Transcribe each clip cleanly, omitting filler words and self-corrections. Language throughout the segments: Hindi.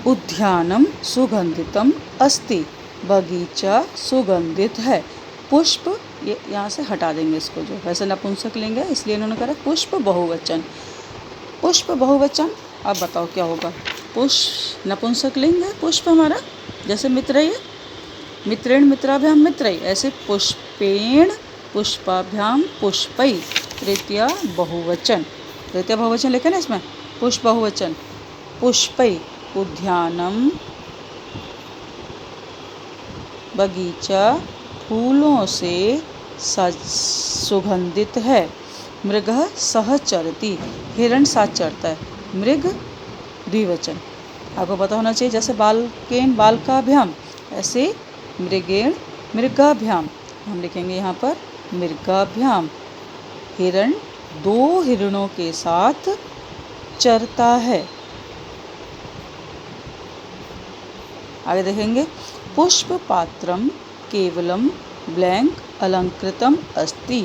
उद्यानम सुगंधितम अस्ति, बगीचा सुगंधित है। पुष्प, ये यहाँ से हटा देंगे इसको, जो वैसे नपुंसक लिंग है इसलिए इन्होंने कहा पुष्प बहुवचन। पुष्प बहुवचन, अब बताओ क्या होगा। पुष्प नपुंसक लिंग है, पुष्प हमारा, जैसे मित्र है, मित्रेण मित्राभ्याम मित्रई, ऐसे पुष्पेण पुष्पाभ्याम पुष्पै, तृतीया बहुवचन। तृतीया बहुवचन लिखा ना इसमें, पुष्प बहुवचन। पुष्पै उद्यानम, बगीचा फूलों से सुगंधित है। मृगः सह चरति, हिरण साथ चरता है। मृग द्विवचन, आपको पता होना चाहिए, जैसे बालकेन बालकाभ्याम, ऐसे मृगेण मृगाभ्याम, हम लिखेंगे यहाँ पर मृगाभ्याम। हिरण दो हिरणों के साथ चरता है। आगे देखेंगे, पुष्प पात्रम केवलम ब्लैंक अलंकृतम अस्ति,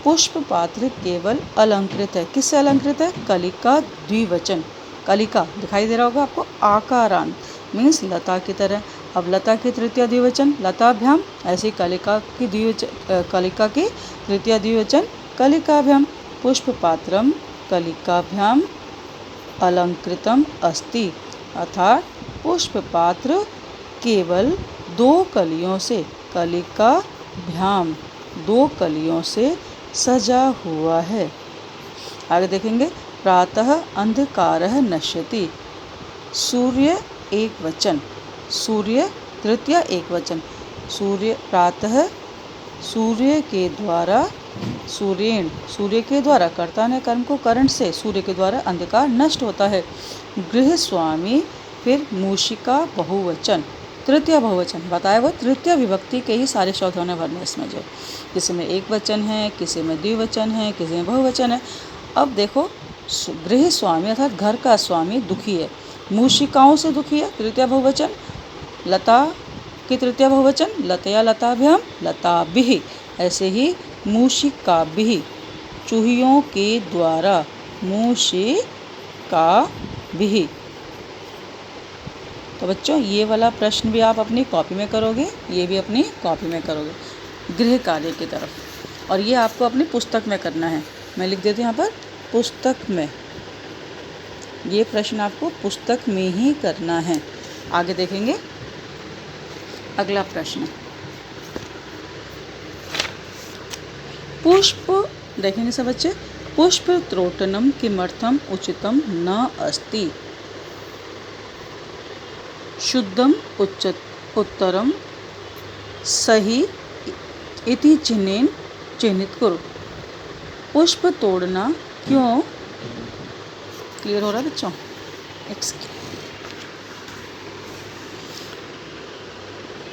पुष्प पात्र केवल अलंकृत है। किससे अलंकृत है? कलिका द्विवचन। कलिका दिखाई दे रहा होगा आपको, आकारांत मीन्स लता की तरह। अब लता की तृतीय द्विवचन लताभ्याम, ऐसी कलिका की द्विवचन, कलिका की तृतीय द्विवचन कलिकाभ्याम। पुष्प पात्रम कलिकाभ्याम अलंकृतम अस्ति, अर्थात पुष्प पात्र केवल दो कलियों से, कलिकाभ्याम दो कलियों से सजा हुआ है। आगे देखेंगे, प्रातः अंधकारः नश्यति, सूर्य एक वचन, सूर्य तृतीय एक वचन। सूर्य प्रातः, सूर्य के द्वारा, सूर्येण सूर्य के द्वारा, कर्ता ने कर्म को करण से, सूर्य के द्वारा अंधकार नष्ट होता है। गृहस्वामी, फिर मूषिका बहुवचन, तृतीय बहुवचन बताया, वो तृतीय विभक्ति के ही सारे शब्द होने भरने इसमें, जो किसी में एक वचन है, किसी में द्विवचन है, किसी में बहुवचन है। अब देखो, गृह स्वामी अर्थात घर का स्वामी दुखी है, मूषिकाओं से दुखी है, तृतीय बहुवचन। लता की तृतीय बहुवचन लतया लताभ्याम लताभिः, ऐसे ही मूषिकाभिः चूहियों के द्वारा, मूषिकाभिः। तो बच्चों, ये वाला प्रश्न भी आप अपनी कॉपी में करोगे, ये भी अपनी कॉपी में करोगे गृह कार्य की तरफ, और ये आपको अपनी पुस्तक में करना है। मैं लिख देती हूँ यहाँ पर, पुस्तक में। ये प्रश्न आपको पुस्तक में ही करना है। आगे देखेंगे अगला प्रश्न, पुष्प, देखेंगे सब बच्चे, पुष्प त्रोटनम किमर्थम उचितम न अस्ति, शुद्धम उत्तरम सही इति चिह्नेन चिह्नित करो। पुष्प तोड़ना क्यों, क्लियर हो रहा है बच्चों?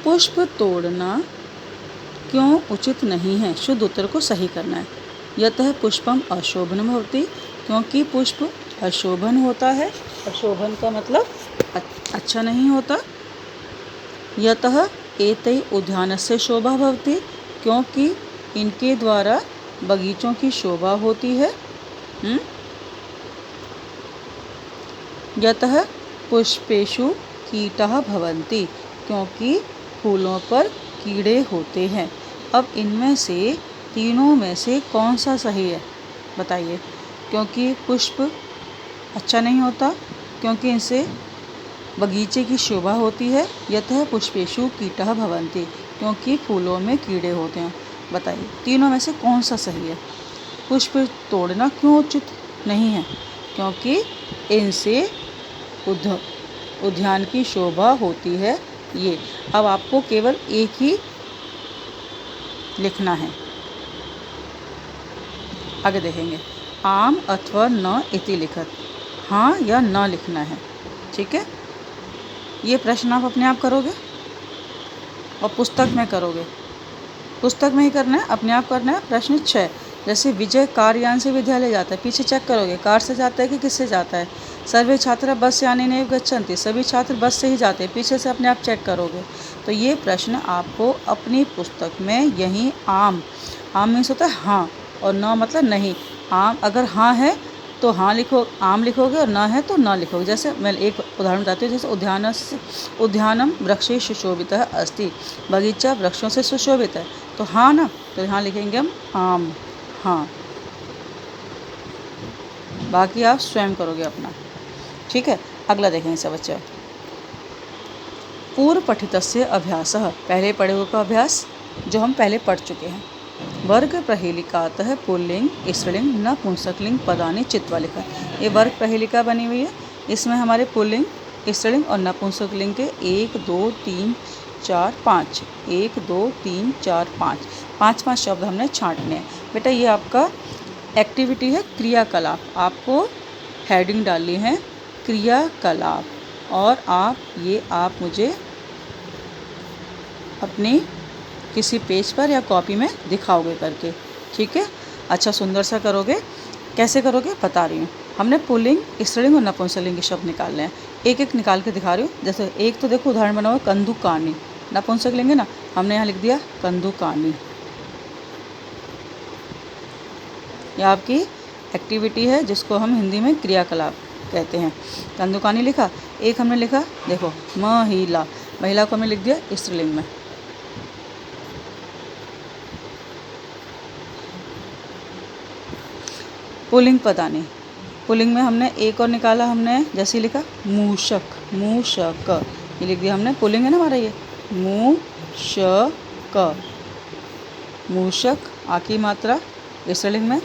पुष्प तोड़ना क्यों उचित नहीं है, शुद्ध उत्तर को सही करना है। यतः पुष्पम अशोभनम भवति, क्योंकि पुष्प अशोभन होता है। अशोभन का मतलब अच्छा नहीं होता। यतः एतै उद्यानस्य शोभा भवति, क्योंकि इनके द्वारा बगीचों की शोभा होती है। यतः पुष्पेषु कीटाः भवन्ति, क्योंकि फूलों पर कीड़े होते हैं। अब इनमें से तीनों में से कौन सा सही है बताइए? क्योंकि पुष्प अच्छा नहीं होता, क्योंकि इनसे बगीचे की शोभा होती है, यतः पुष्पेषु कीटाः भवन्ति, क्योंकि फूलों में कीड़े होते हैं। बताइए तीनों में से कौन सा सही है? पुष्प तोड़ना क्यों उचित नहीं है? क्योंकि इनसे उद्यान की शोभा होती है। ये अब आपको केवल एक ही लिखना है। आगे देखेंगे, आम अथवा न इति लिखत, हाँ या न लिखना है। ठीक है, ये प्रश्न आप अपने आप करोगे और पुस्तक में करोगे, पुस्तक में ही करना है, अपने आप करना है। प्रश्न 6, जैसे विजय कारयान से विद्यालय जाता है, पीछे चेक करोगे कार से जाता है कि किससे जाता है। सर्वे छात्र बस से आने नैव गच्छन्ति, सभी छात्र बस से ही जाते हैं, पीछे से अपने आप चेक करोगे। तो ये प्रश्न आपको अपनी पुस्तक में यहीं आम, आम मीन्स होता है हाँ, और न मतलब नहीं। आम अगर हाँ है तो हाँ लिखो, आम लिखोगे, और ना है तो ना लिखोगे। जैसे मैं एक उदाहरण बताती हूँ, जैसे उद्यानम वृक्षैः सुशोभितः अस्ति, बगीचा वृक्षों से सुशोभित है। तो हाँ ना, तो यहाँ लिखेंगे हम आम, हाँ। बाकी आप स्वयं करोगे अपना, ठीक है। अगला देखेंगे सब बच्चे, पूर्व पठितस्य अभ्यासः, पहले पढ़े हुए का अभ्यास जो हम पहले पढ़ चुके हैं। वर्ग प्रहेलिकातः पुल्लिंग स्त्रीलिंग नपुंसकलिंग पदानि चित्वा लिखा। ये वर्ग प्रहेलिका बनी हुई है, इसमें हमारे पुल्लिंग स्त्रीलिंग और नपुंसकलिंग के 1 2 3 4 5 1 2 3 4 5 5 शब्द हमने छांटने हैं। बेटा ये आपका एक्टिविटी है, क्रियाकलाप, आपको हेडिंग डालनी है क्रियाकलाप, और आप मुझे अपनी किसी पेज पर या कॉपी में दिखाओगे करके, ठीक है। अच्छा सुंदर सा करोगे, कैसे करोगे बता रही हूँ। हमने पुल्लिंग स्त्रीलिंग और नपुंसकलिंग के शब्द निकालने हैं, एक एक निकाल के दिखा रही हूँ। जैसे एक तो देखो उदाहरण बना हुआ कंदुकानी, नपुंसकलिंग है ना, हमने यहाँ लिख दिया कंदुकानी। यह आपकी एक्टिविटी है जिसको हम हिंदी में क्रियाकलाप कहते हैं। कंदुकानी लिखा, एक हमने लिखा देखो महिला, महिला को हमने लिख दिया स्त्रीलिंग में। पुल्लिंग पदानि, पुल्लिंग में हमने एक और निकाला, हमने जैसे लिखा मूषक, मूषक ये लिख दिया हमने, पुल्लिंग है ना हमारा ये, मूषक, मूषक आ की मात्रा स्त्रीलिंग में,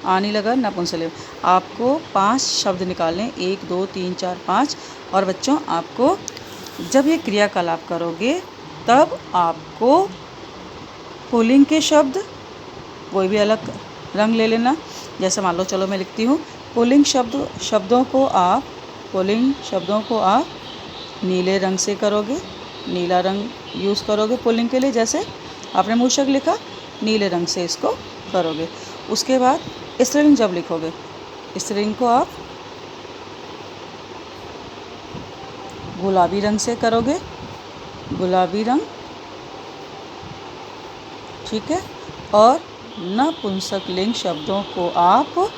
आनी लगा नपुंसकलिंग। आपको 5 शब्द निकालने, 1 2 3 4 5। और बच्चों आपको जब ये क्रियाकलाप करोगे तब आपको पुल्लिंग के शब्द कोई भी अलग रंग ले लेना। जैसे मान लो, चलो मैं लिखती हूँ, पुल्लिंग शब्दों को आप नीले रंग से करोगे, नीला रंग यूज़ करोगे पुल्लिंग के लिए। जैसे आपने मूषक लिखा, नीले रंग से इसको करोगे। उसके बाद स्त्रीलिंग जब लिखोगे, स्त्रीलिंग को आप गुलाबी रंग से करोगे, गुलाबी रंग, ठीक है। और नपुंसकलिंग शब्दों को आप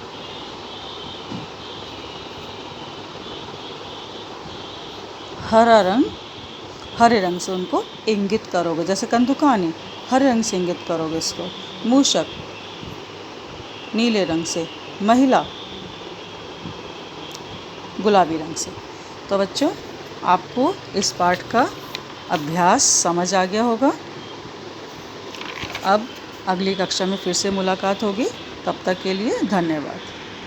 हरे रंग से उनको इंगित करोगे। जैसे कंदुकानी हरे रंग से इंगित करोगे इसको, मूषक नीले रंग से, महिला गुलाबी रंग से। तो बच्चों आपको इस पाठ का अभ्यास समझ आ गया होगा। अब अगली कक्षा में फिर से मुलाकात होगी, तब तक के लिए धन्यवाद।